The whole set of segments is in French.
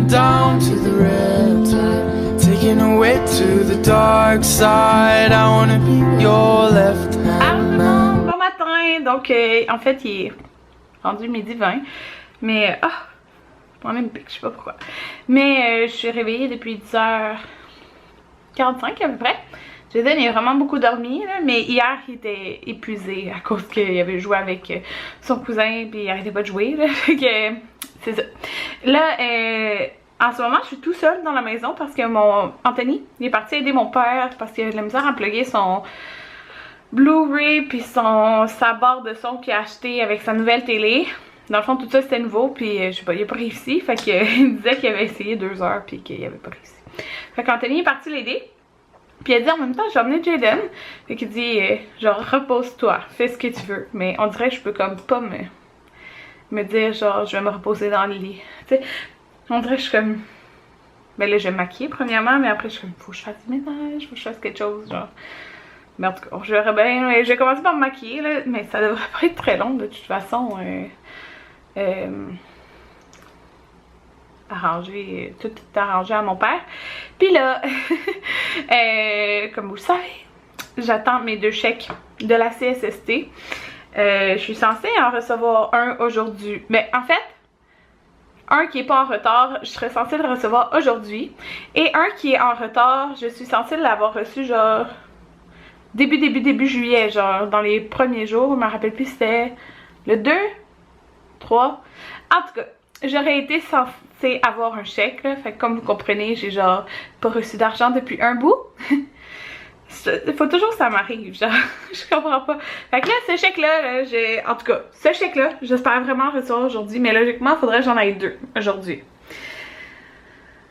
down to the red tide, taking away to the dark side. I wanna be your left hand man. Bon matin, donc en fait il est rendu midi 20, mais je même pique, je sais pas pourquoi. Mais je suis réveillée depuis 10h45 à peu près. Jaden il a vraiment beaucoup dormi là, mais hier il était épuisé à cause qu'il avait joué avec son cousin puis il arrêtait pas de jouer là, fait que c'est ça. Là en ce moment je suis tout seule dans la maison parce que mon Anthony il est parti aider mon père parce qu'il a de la misère à plugger son Blu-ray puis sa barre de son qu'il a acheté avec sa nouvelle télé. Dans le fond tout ça c'était nouveau puis je sais pas, il a pas réussi, fait que il me disait qu'il avait essayé 2 heures puis qu'il avait pas réussi. Fait qu'Anthony est parti l'aider. Puis elle dit en même temps, j'ai emmené Jaden. Fait qu'il dit, genre, repose-toi, fais ce que tu veux. Mais on dirait que je peux comme pas me dire, genre, je vais me reposer dans le lit. Tu sais, on dirait que je suis comme. Ben là, je vais me maquiller premièrement, mais après, je suis comme, faut que je fasse du ménage, faut que je fasse quelque chose, genre. Mais en tout cas, je verrai bien. Je vais commencer par me maquiller, là, mais ça devrait pas être très long, de toute façon. Arrangé, tout est arrangé à mon père. Puis là, comme vous le savez, j'attends mes 2 chèques de la CSST. Je suis censée en recevoir un aujourd'hui. Mais en fait, un qui est pas en retard, je serais censée le recevoir aujourd'hui. Et un qui est en retard, je suis censée l'avoir reçu genre début juillet, genre dans les premiers jours. Je me rappelle plus, c'était le 2, 3. En tout cas, j'aurais été censée avoir un chèque, là. Fait que comme vous comprenez, j'ai genre pas reçu d'argent depuis un bout. Il faut toujours que ça m'arrive, genre, je comprends pas. Fait que là, ce chèque-là, j'ai. En tout cas, ce chèque-là, j'espère vraiment recevoir aujourd'hui, mais logiquement, il faudrait que j'en aille 2 aujourd'hui.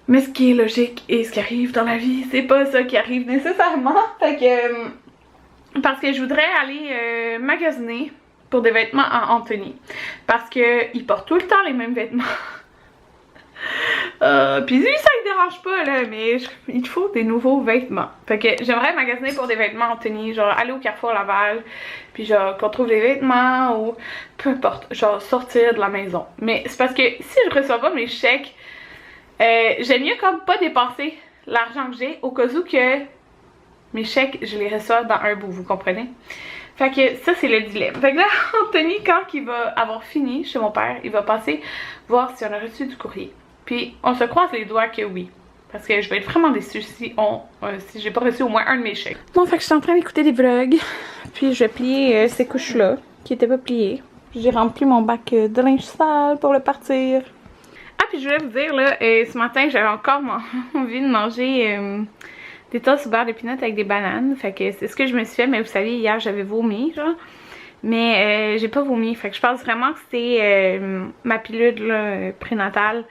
Mais ce qui est logique et ce qui arrive dans la vie, c'est pas ça qui arrive nécessairement. Fait que. Parce que je voudrais aller magasiner pour des vêtements à Anthony. Parce que il porte tout le temps les mêmes vêtements. Puis lui ça ne dérange pas là, mais il faut des nouveaux vêtements. Fait que j'aimerais magasiner pour des vêtements Anthony, genre aller au Carrefour Laval, puis genre qu'on trouve des vêtements ou peu importe, genre sortir de la maison. Mais c'est parce que si je reçois pas mes chèques, j'aime mieux comme pas dépenser l'argent que j'ai au cas où que mes chèques je les reçois dans un bout, vous comprenez? Fait que ça c'est le dilemme. Fait que là Anthony quand il va avoir fini chez mon père, il va passer voir si on a reçu du courrier. Puis on se croise les doigts que oui. Parce que je vais être vraiment déçue si j'ai pas reçu au moins un de mes chèques. Bon, fait que je suis en train d'écouter des vlogs. Puis je vais plier ces couches-là qui étaient pas pliées. J'ai rempli mon bac de linge sale pour le partir. Ah, puis je voulais vous dire là, ce matin j'avais encore envie de manger des toasts au beurre de pinot avec des bananes. Fait que c'est ce que je me suis fait. Mais vous savez, hier j'avais vomi, genre. Mais j'ai pas vomi. Fait que je pense vraiment que c'est ma pilule là, prénatale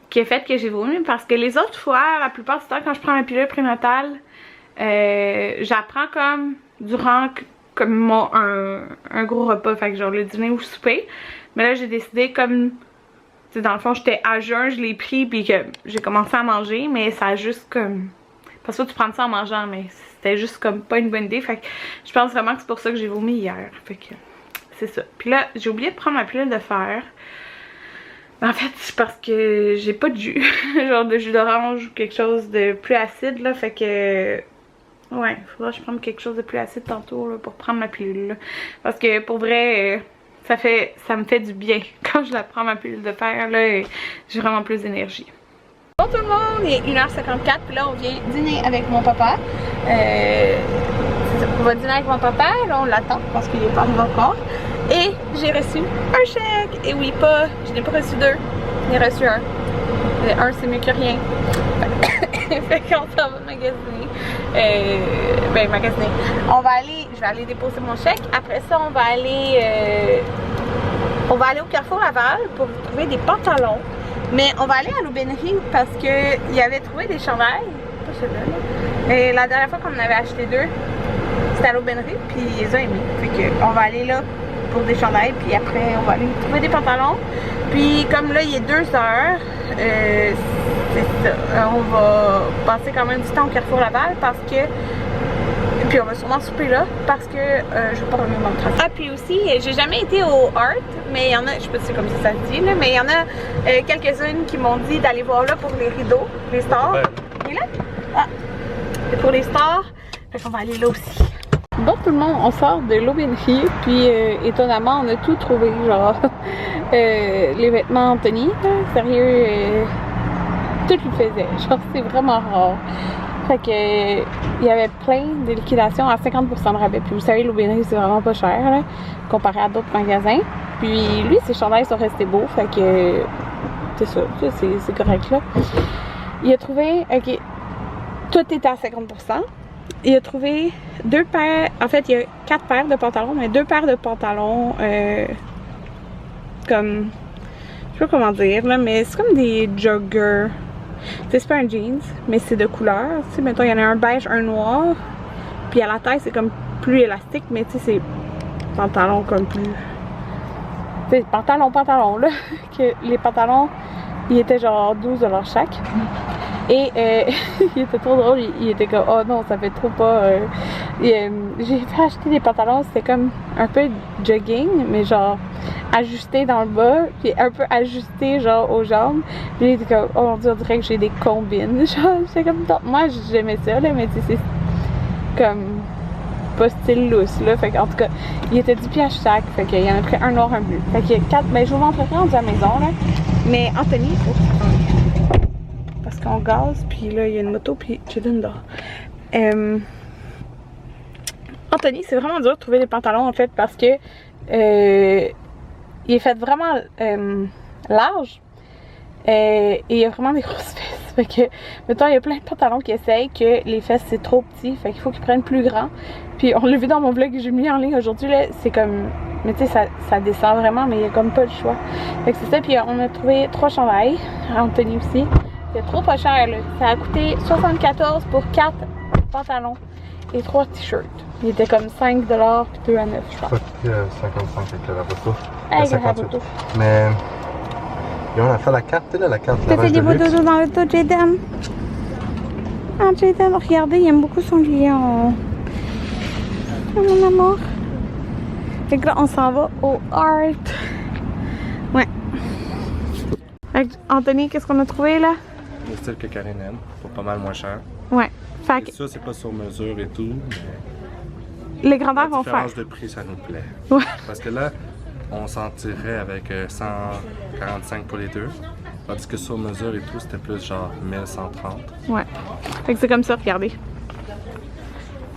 qui a fait que j'ai vomi, parce que les autres fois, la plupart du temps, quand je prends ma pilule prénatale, j'apprends comme durant comme un gros repas, fait que genre le dîner ou le souper. Mais là, j'ai décidé comme, tu sais, dans le fond, j'étais à jeun, je l'ai pris, puis que j'ai commencé à manger, mais ça a juste comme, parce que tu prends ça en mangeant, mais c'était juste comme pas une bonne idée, fait que je pense vraiment que c'est pour ça que j'ai vomi hier, fait que c'est ça. Puis là, j'ai oublié de prendre ma pilule de fer. En fait, c'est parce que j'ai pas de jus, genre de jus d'orange ou quelque chose de plus acide là, fait que ouais, faudra que je prenne quelque chose de plus acide tantôt là, pour prendre ma pilule là. Parce que pour vrai, ça me fait du bien quand je la prends ma pilule de fer là, j'ai vraiment plus d'énergie. Bon tout le monde, il est 1h54, puis là on vient dîner avec mon papa. On va dîner avec mon papa, là on l'attend parce qu'il est pas arrivé encore. Et j'ai reçu un chèque. Et oui, je n'ai pas reçu 2. J'en ai reçu un. Un, c'est mieux que rien. Fait qu'on s'en va magasiner. Magasiner. Je vais aller déposer mon chèque. Après ça, on va aller au Carrefour Laval pour trouver des pantalons. Mais on va aller à l'aubainerie parce qu'il avait trouvé des chandails. Pas celui-là. Et la dernière fois qu'on en avait acheté 2, c'était à l'aubainerie. Puis ils les ont aimés. Fait qu'on va aller là pour des chandails, puis après on va aller trouver des pantalons. Puis comme là il est 2 heures, c'est ça, on va passer quand même du temps au Carrefour Laval parce que, puis on va sûrement souper là parce que je vais pas revenir dans le trafic. Ah, puis aussi j'ai jamais été au Art, mais il y en a, je sais pas si c'est comme ça se dit, là, mais il y en a quelques-unes qui m'ont dit d'aller voir là pour les rideaux, les stars. Il est là? Ah! Et pour les stars, fait qu'on va aller là aussi. Bon tout le monde, on sort de l'aubainerie, puis étonnamment on a tout trouvé, genre les vêtements Anthony, là, sérieux, tout lui faisait, genre c'est vraiment rare. Fait que il y avait plein de liquidations à 50% de rabais, puis vous savez l'aubainerie c'est vraiment pas cher là, comparé à d'autres magasins. Puis lui ses chandails sont restés beaux, fait que c'est ça, c'est correct là. Il a trouvé, ok, tout était à 50%. Il a trouvé 2 paires, en fait il y a 4 paires de pantalons, mais 2 paires de pantalons comme, je sais pas comment dire là, mais c'est comme des joggers. C'est pas un jeans, mais c'est de couleur. Tu sais, mettons il y en a un beige, un noir, puis à la taille c'est comme plus élastique, mais tu sais c'est pantalons comme plus, tu sais pantalon là, que les pantalons ils étaient genre 12$ chaque. Et il était trop drôle, il était comme oh non ça fait trop pas. J'ai fait acheter des pantalons, c'était comme un peu jogging, mais genre ajusté dans le bas, puis un peu ajusté genre aux jambes. Puis il était comme oh mon dieu on dirait que j'ai des combines. Genre j'étais comme moi j'aimais ça là, mais tu sais c'est comme pas style loose là. Fait qu'en tout cas il était 10$ chaque, fait qu'il y en a pris un noir un bleu. Fait qu'il y a 4, ben je vous montrerai rendu à la maison là. Mais Anthony, parce qu'on gaz, puis là il y a une moto, puis Jaden dort. Anthony, c'est vraiment dur de trouver des pantalons en fait parce que il est fait vraiment large et il y a vraiment des grosses fesses. Fait que, mettons, il y a plein de pantalons qui essayent que les fesses c'est trop petit, fait qu'il faut qu'ils prennent plus grand. Puis on l'a vu dans mon vlog que j'ai mis en ligne aujourd'hui, là, c'est comme, mais tu sais, ça descend vraiment, mais il y a comme pas le choix. Fait que c'est ça, puis on a trouvé 3 chandails, Anthony aussi. C'était trop pas cher là, ça a coûté 74 pour 4 pantalons et 3 t-shirts. Il était comme 5$ puis 2 à 9$, je crois. 55 avec le raboto. Avec le raboto. Mais et on a fait la carte là, la carte. T'as fait des beaux dodos dans le dos, Jaden? Ah, Jaden, regardez, il aime beaucoup son lion. Oh, mon amour. Fait que là, on s'en va au Art. Ouais. Fait que, Anthony, qu'est-ce qu'on a trouvé là? Le style que Karine aime, pour pas mal moins cher. Ouais. Fait que ça, c'est pas sur mesure et tout, mais les grandeurs vont faire. La différence de prix, ça nous plaît. Ouais. Parce que là, on s'en tirait avec 145 pour les deux. Tandis que sur mesure et tout, c'était plus genre 1130. Ouais. Fait que c'est comme ça, regardez.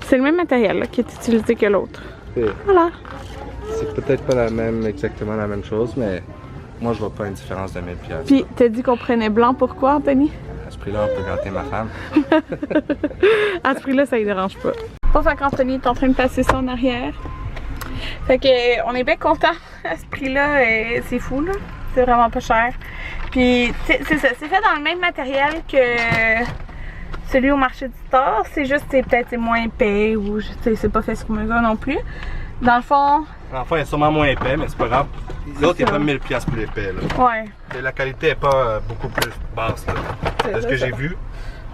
C'est le même matériel là, qui est utilisé que l'autre. Voilà. C'est peut-être pas exactement la même chose, mais moi je vois pas une différence de 1000$. Puis t'as dit qu'on prenait blanc, pourquoi Anthony? À ce prix-là, on peut gâter ma femme. À ce prix-là, ça ne dérange pas. Bon, fait qu'Anthony est en train de passer ça en arrière. Fait que on est bien content à ce prix-là, c'est fou là. C'est vraiment pas cher. Puis c'est ça, c'est fait dans le même matériel que celui au marché du store. C'est juste peut-être moins épais ou c'est pas fait sur mesure non plus. Dans le fond. Enfin, il est sûrement moins épais, mais c'est pas grave. L'autre, il est pas 1000$ plus épais là. Ouais. Et la qualité est pas beaucoup plus basse là. C'est ce que j'ai vu.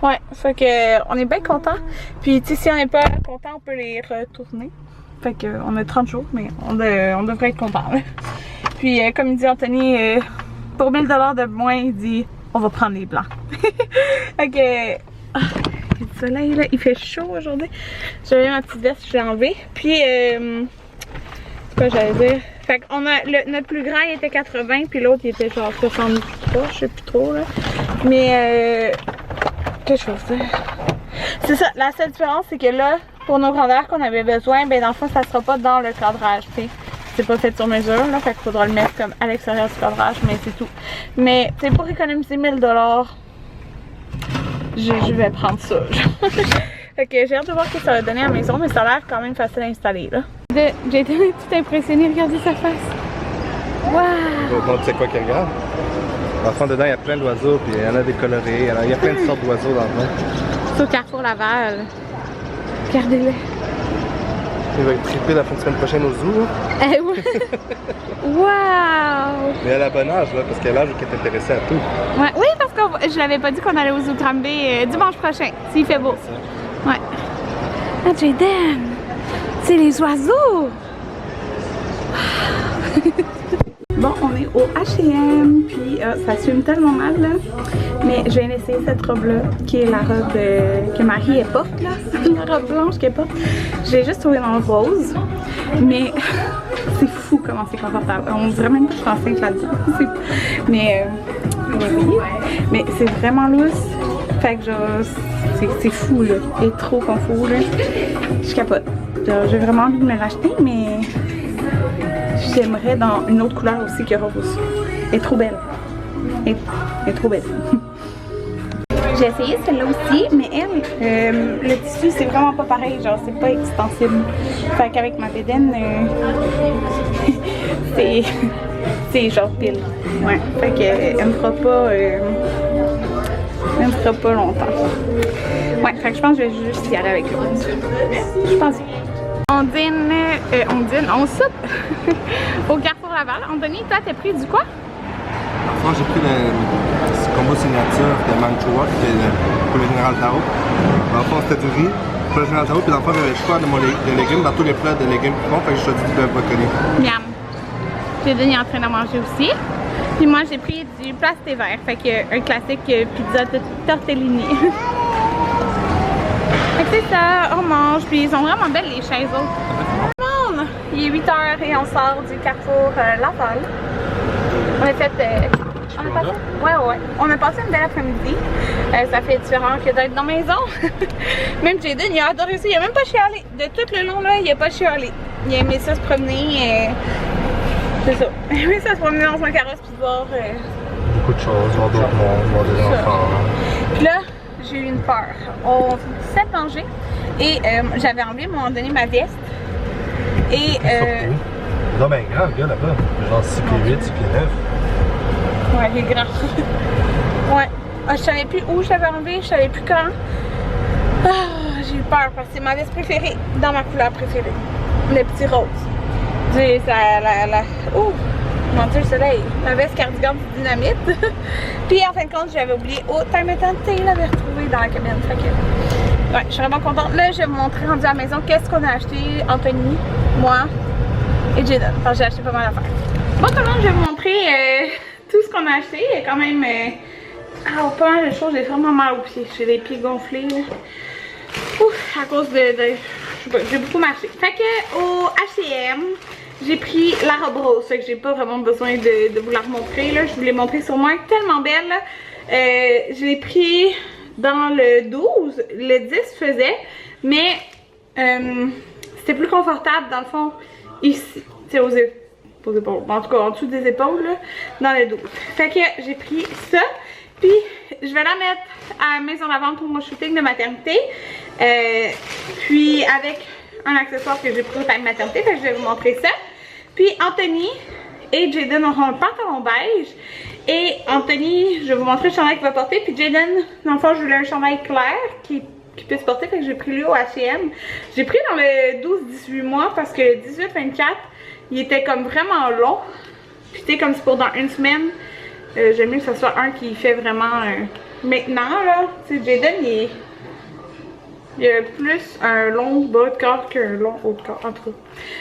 Ouais, fait que on est bien content. Puis tu sais, si on n'est pas content, on peut les retourner. Fait que on a 30 jours, mais on devrait être content. Puis comme il dit Anthony, pour 1000$ de moins, il dit on va prendre les blancs. Fait que il y a du soleil là, il fait chaud aujourd'hui. J'avais ma petite veste, je l'ai enlevée. Puis quoi j'allais dire? Fait qu'on a notre plus grand il était 80, puis l'autre il était genre 63, je sais plus trop là. Mais qu'est-ce que je veux dire? C'est ça, la seule différence c'est que là, pour nos grandeurs qu'on avait besoin, ben dans le fond ça sera pas dans le cadrage, tu sais. C'est pas fait sur mesure là, fait qu'il faudra le mettre comme à l'extérieur du cadrage, mais c'est tout. Mais tu sais, pour économiser 1000$, je vais prendre ça. Fait que j'ai hâte de voir ce que ça va donner à la maison, mais ça a l'air quand même facile à installer là. J'ai été tout impressionnée, regardez sa face. Waouh! Donc tu sais quoi qu'il regarde? En fond dedans il y a plein d'oiseaux, puis il y en a des colorés, il y a plein de sortes d'oiseaux dans le fond. C'est au Carrefour Laval. Regardez-le. Il va être trippé la fin de semaine prochaine au zoo. Eh ouais! Waouh! Mais elle a bon âge là, parce qu'elle a l'âge qui est intéressée à tout. Ouais, oui, parce que je l'avais pas dit qu'on allait au zoo Granby dimanche prochain, s'il fait beau. Ouais. Ah, Jaden! C'est les oiseaux! Bon, on est au H&M, puis ça fume tellement mal là. Mais je viens d'essayer cette robe-là, qui est la robe que Marie elle porte là. La robe blanche qu'elle porte. Je l'ai juste trouvée dans le rose. Mais c'est fou comment c'est confortable. On dirait même pas que je suis enceinte là-dedans. Mais oui. Mais c'est vraiment loose. Fait que genre, c'est fou là. Il est trop confort là. Je capote. J'ai vraiment envie de me l'acheter, mais j'aimerais dans une autre couleur aussi que rose. Elle est trop belle. Elle est trop belle. J'ai essayé celle-là aussi, mais elle, le tissu c'est vraiment pas pareil, genre c'est pas extensible. Fait qu'avec ma bédaine, c'est genre pile. Ouais, fait qu'elle me fera pas, longtemps. Ouais, fait que je pense que je vais juste y aller avec l'autre. Je pense. On soupe au Carrefour Laval. Anthony, toi t'as pris du quoi? Moi j'ai pris le combo signature de Manchoua, qui est pour le Général Tao. Dans le fond c'était du riz pour le Général Tao, puis dans le fond j'avais le choix de légumes dans tous les plats de légumes qui font, fait que je choisis du bœuf brocoli. Miam! Jaden est en train d'en manger aussi. Puis moi j'ai pris du plasté vert, fait que un classique pizza tortellini. Fait que c'est ça, on mange, puis ils sont vraiment belles les chaises autres. Il est 8h et on sort du Carrefour Laval. On a fait... on a passé une belle après-midi. Ça fait différent que d'être dans la maison. Même Jaden, il a adoré ça. Il a même pas chialé. De tout le long, là, il a pas chialé. Il a aimé ça se promener. C'est ça. Il a aimé ça se promener dans son carrosse puis voir... Beaucoup de choses, voir d'autres mondes, voir des enfants. Puis là, j'ai eu une peur. On s'est manger et j'avais envie à un moment donné ma veste. Et non mais grand le gars là-bas, genre 6 pieds 8, 6 pieds 9. Ouais, il est grand. Ouais. Je savais plus où j'avais envie, je savais plus quand. J'ai eu peur parce que c'est ma veste préférée, dans ma couleur préférée. Le petit rose. Oh! Mon Dieu, le soleil. Ma veste cardigan du dynamite. Puis en fin de compte, j'avais oublié. Oh, time et il l'avait retrouvé dans la cabine. Fait que... ouais, je suis vraiment contente. Là, je vais vous montrer rendu à la maison qu'est-ce qu'on a acheté, Anthony, moi et Jaden. Enfin, j'ai acheté pas mal d'affaires. Bon, tout le monde, je vais vous montrer tout ce qu'on a acheté. Il y a quand même pas mal de choses. J'ai vraiment mal aux pieds. J'ai les pieds gonflés. Là. Ouf, à cause de je sais pas, j'ai beaucoup marché. Fait que au H&M, j'ai pris la robe rose. Fait que j'ai pas vraiment besoin de vous la remontrer. Là. Je vous l'ai montrée sur moi. Tellement belle. Là. Je l'ai pris dans le 12. Le 10 faisait. Mais c'était plus confortable dans le fond ici. C'est aux épaules. En tout cas en dessous des épaules là, dans le 12. Fait que j'ai pris ça. Puis je vais la mettre à la maison de la vente pour mon shooting de maternité. Puis avec un accessoire que j'ai pris au time maternité. Fait que je vais vous montrer ça. Puis Anthony et Jaden auront un pantalon beige. Et Anthony, je vais vous montrer le chandail qu'il va porter. Puis Jaden, dans le fond, je voulais un chandail clair qui puisse porter. Fait que j'ai pris lui au H&M. J'ai pris dans le 12-18 mois parce que le 18-24, il était comme vraiment long. Puis tu sais, comme c'est pour dans une semaine, j'aime mieux que ce soit un qui fait vraiment maintenant là. Tu sais, Jaden, il a plus un long bas de corps qu'un long haut de corps, en tout cas.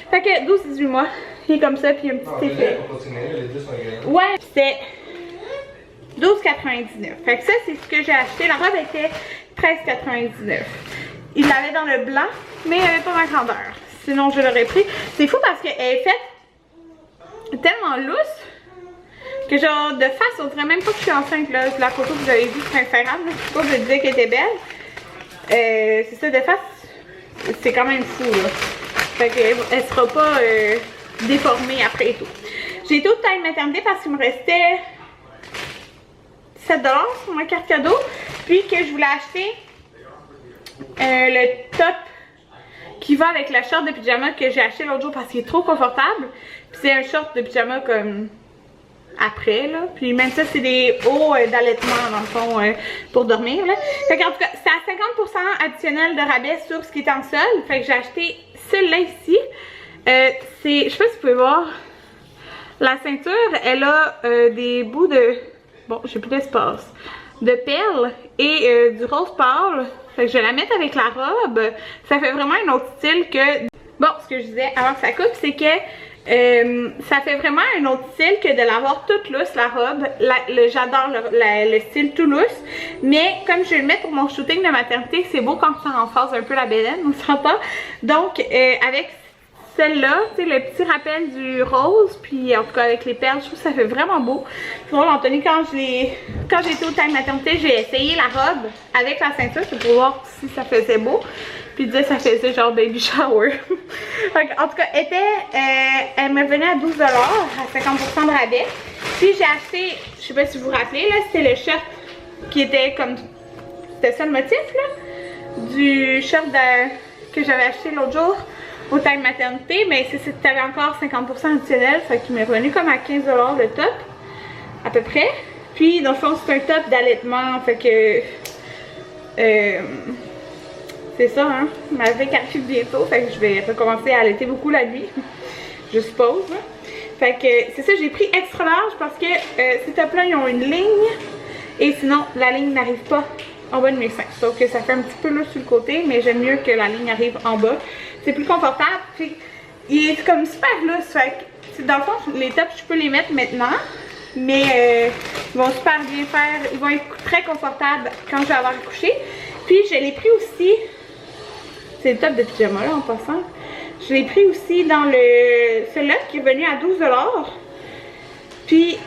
Fait que 12-18 mois, il est comme ça, puis il y a un petit effet. Ouais, c'est 12,99. Fait que ça, c'est ce que j'ai acheté. La robe était 13,99. Il l'avait dans le blanc, mais il avait pas ma grandeur. Sinon, je l'aurais pris. C'est fou parce qu'elle est faite tellement lousse que genre de face, on dirait même pas que je suis enceinte là. La photo que vous avez vue sur Instagram, je sais pas, je disais qu'elle était belle. C'est ça, de face, c'est quand même fou là. Fait qu'elle sera pas déformée après et tout. J'ai été au time maternité parce qu'il me restait 7$ sur ma carte cadeau. Puis que je voulais acheter le top qui va avec la short de pyjama que j'ai acheté l'autre jour parce qu'il est trop confortable. Puis c'est un short de pyjama comme après là. Puis même ça c'est des hauts d'allaitement dans le fond pour dormir là. Fait qu'en tout cas c'est à 50% additionnel de rabais sur ce qui est en solde. Fait que j'ai acheté celui-là ici. Je sais pas si vous pouvez voir. La ceinture elle a des bouts de... Bon j'ai plus d'espace. De perles et du rose pâle. Fait que je vais la mettre avec la robe. Ça fait vraiment un autre style que... Bon, ce que je disais avant que ça coupe, c'est que Ça fait vraiment un autre style que de l'avoir toute lousse, la robe. J'adore le style tout lousse. Mais comme je vais le mettre pour mon shooting de maternité, c'est beau quand ça renforce un peu la bédaine, on s'entend. Donc avec celle-là, tu sais, le petit rappel du rose, puis en tout cas avec les perles, je trouve que ça fait vraiment beau. C'est drôle, Anthony, quand j'étais au time maternité, j'ai essayé la robe avec la ceinture, c'est pour voir si ça faisait beau. Puis il disait que ça faisait genre baby shower. En tout cas, elle me venait à 12$ à 50% de rabais. Puis j'ai acheté, je sais pas si vous vous rappelez, là, c'était le shirt qui était comme, c'était ça le motif là, du shirt que j'avais acheté l'autre jour au time maternité, mais c'était encore 50% additionnel, ça qui m'est revenu comme à 15$ le top, à peu près. Puis dans le fond c'est un top d'allaitement, fait que c'est ça, hein, ma vie arrive bientôt, fait que je vais recommencer à allaiter beaucoup la nuit, je suppose. Fait que c'est ça, j'ai pris extra large parce que ces tops-là ils ont une ligne et sinon la ligne n'arrive pas en bas de mes seins, sauf que ça fait un petit peu là sur le côté, mais j'aime mieux que la ligne arrive en bas. C'est plus confortable, puis il est comme super lousse, fait que dans le fond les tops je peux les mettre maintenant, mais ils vont super bien faire, ils vont être très confortables quand je vais avoir accouché. Puis je l'ai pris aussi, c'est le top de pyjama là en passant, je l'ai pris aussi dans celui-là qui est venu à 12$, puis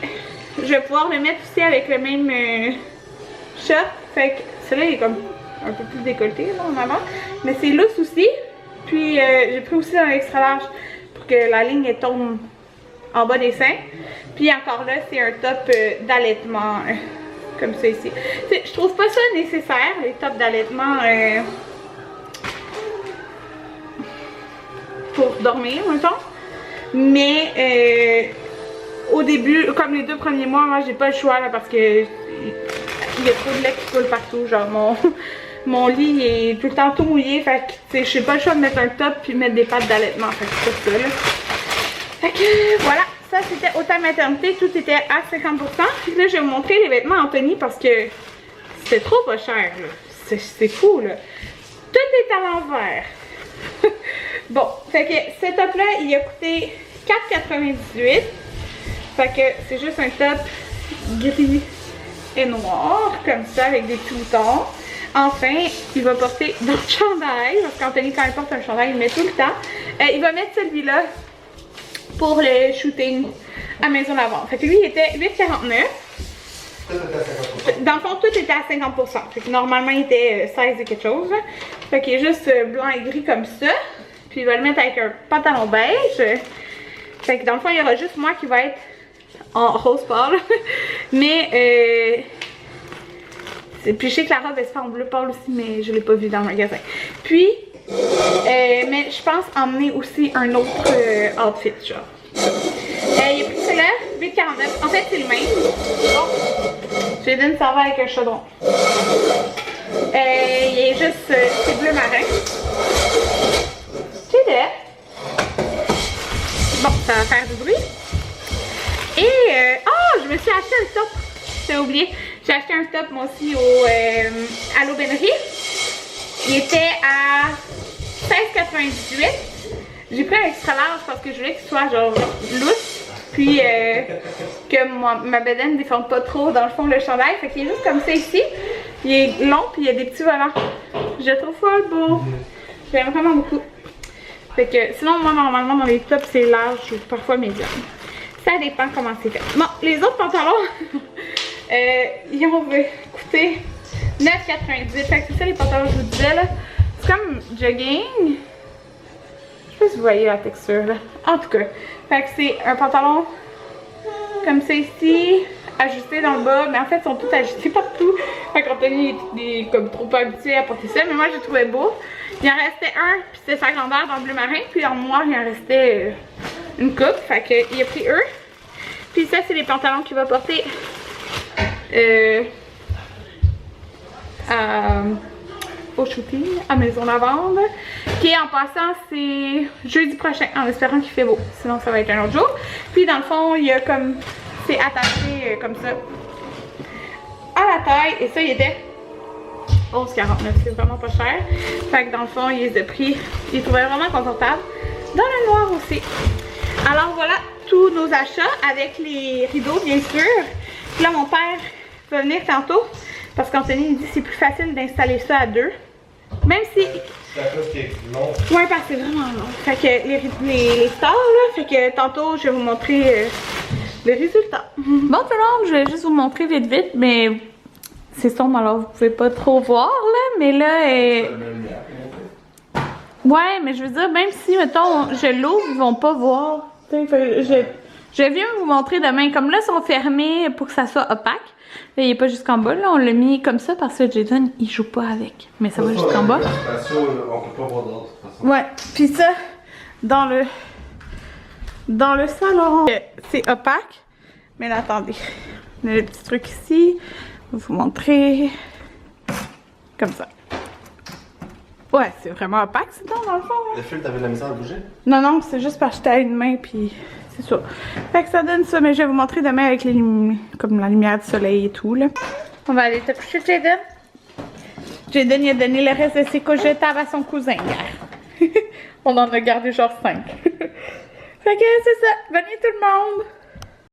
je vais pouvoir le mettre aussi avec le même short, fait que celui-là il est comme un peu plus décolleté là en avant, mais c'est lousse aussi. Puis j'ai pris aussi dans l'extra large pour que la ligne elle tombe en bas des seins. Puis encore là, c'est un top d'allaitement comme ça ici. Je trouve pas ça nécessaire, les tops d'allaitement pour dormir, mettons. Mais au début, comme les 2 premiers mois, moi j'ai pas le choix là parce que il y a trop de lait qui coule partout, genre mon lit est tout le temps tout mouillé, fait que j'ai pas le choix de mettre un top puis mettre des pattes d'allaitement, fait que c'est ça là. Fait que voilà, ça c'était au time maternité, tout était à 50%. Puis là je vais vous montrer les vêtements Anthony parce que c'était trop pas cher là, c'est fou là. Tout est à l'envers. Bon, fait que ce top là il a coûté 4,98. Fait que c'est juste un top gris et noir comme ça avec des petits boutons. Enfin, il va porter dans le chandail, parce qu'Anthony, quand il porte un chandail, il le met tout le temps. Il va mettre celui-là pour le shooting à Maison Lavande. Fait que lui, il était 8,49. Dans le fond, tout était à 50%. Fait que normalement, il était 16 et quelque chose. Fait qu'il est juste blanc et gris comme ça. Puis il va le mettre avec un pantalon beige. Fait que dans le fond, il y aura juste moi qui va être en rose pâle. Mais puis je sais que la robe elle se fait en bleu pâle aussi, mais je l'ai pas vue dans le magasin. Puis, mais je pense emmener aussi un autre outfit, genre. Il a pris celui-là, 8,49. En fait, c'est le même. Bon, j'ai dit une serveur avec un chaudron. Il est juste, c'est bleu marin. C'est là. Bon, ça va faire du bruit. Et, je me suis acheté un top. J'ai oublié. J'ai acheté un top moi aussi à l'Aubainerie. Il était à 16,98. J'ai pris un extra large parce que je voulais qu'il soit genre lousse. Puis que ma bedaine ne défonde pas trop dans le fond le chandail. Fait qu'il est juste comme ça ici. Il est long puis il y a des petits volants. Je le trouve full beau. J'aime vraiment beaucoup. Fait que sinon moi normalement dans les tops c'est large ou parfois médium. Ça dépend comment c'est fait. Bon, les autres pantalons. Ils ont coûté 9,98. Fait que c'est ça les pantalons que je vous disais là. C'est comme jogging. Je sais pas si vous voyez la texture là. En tout cas. Fait que c'est un pantalon comme ça ici. Ajusté dans le bas. Mais en fait ils sont tous ajustés partout. Fait qu'Anthony est comme trop pas habitué à porter ça. Mais moi je le trouvais beau. Il en restait un. Puis c'était sa grandeur dans le bleu marin. Puis en noir il en restait une coupe. Fait qu'il a pris eux. Puis ça c'est les pantalons qu'il va porter au shooting à Maison Lavande, qui en passant c'est jeudi prochain en espérant qu'il fait beau, sinon ça va être un autre jour. Puis dans le fond il y a comme c'est attaché comme ça à la taille et ça il était 11,49, c'est vraiment pas cher. Fait que dans le fond il les a pris, il les trouvait vraiment confortables dans le noir aussi. Alors voilà tous nos achats avec les rideaux bien sûr. Puis là mon père va venir tantôt parce qu'Anthony il dit que c'est plus facile d'installer ça à deux. Même si... C'est la chose qui est long. Ouais, parce que c'est vraiment long. Fait que les stars là, fait que tantôt je vais vous montrer les résultats. Bon tout le monde, je vais juste vous montrer vite vite, mais c'est sombre alors vous pouvez pas trop voir là, mais là... Ouais, mais je veux dire, même si, mettons, je l'ouvre, ils vont pas voir. Je viens vous montrer demain. Comme là, ils sont fermés pour que ça soit opaque. Là, il est pas jusqu'en bas. Là, on l'a mis comme ça parce que Jaden, il joue pas avec. Mais ça va jusqu'en bas. On peut pas voir d'autre, de toute façon. Ouais, puis ça, dans le salon, c'est opaque. Mais là, attendez. On a le petit truc ici. Je vais vous montrer. Comme ça. Ouais, c'est vraiment opaque, c'est dans le fond. Hein? Le fil, t'avais de la misère à bouger? Non, non, c'est juste parce que j'étais à une main, puis c'est ça. Fait que ça donne ça, mais je vais vous montrer demain avec les comme la lumière du soleil et tout, là. On va aller te coucher, Jaden. Jaden, il a donné le reste de ses cogetables à son cousin hier. On en a gardé genre 5. Fait que c'est ça. Bonne nuit tout le monde!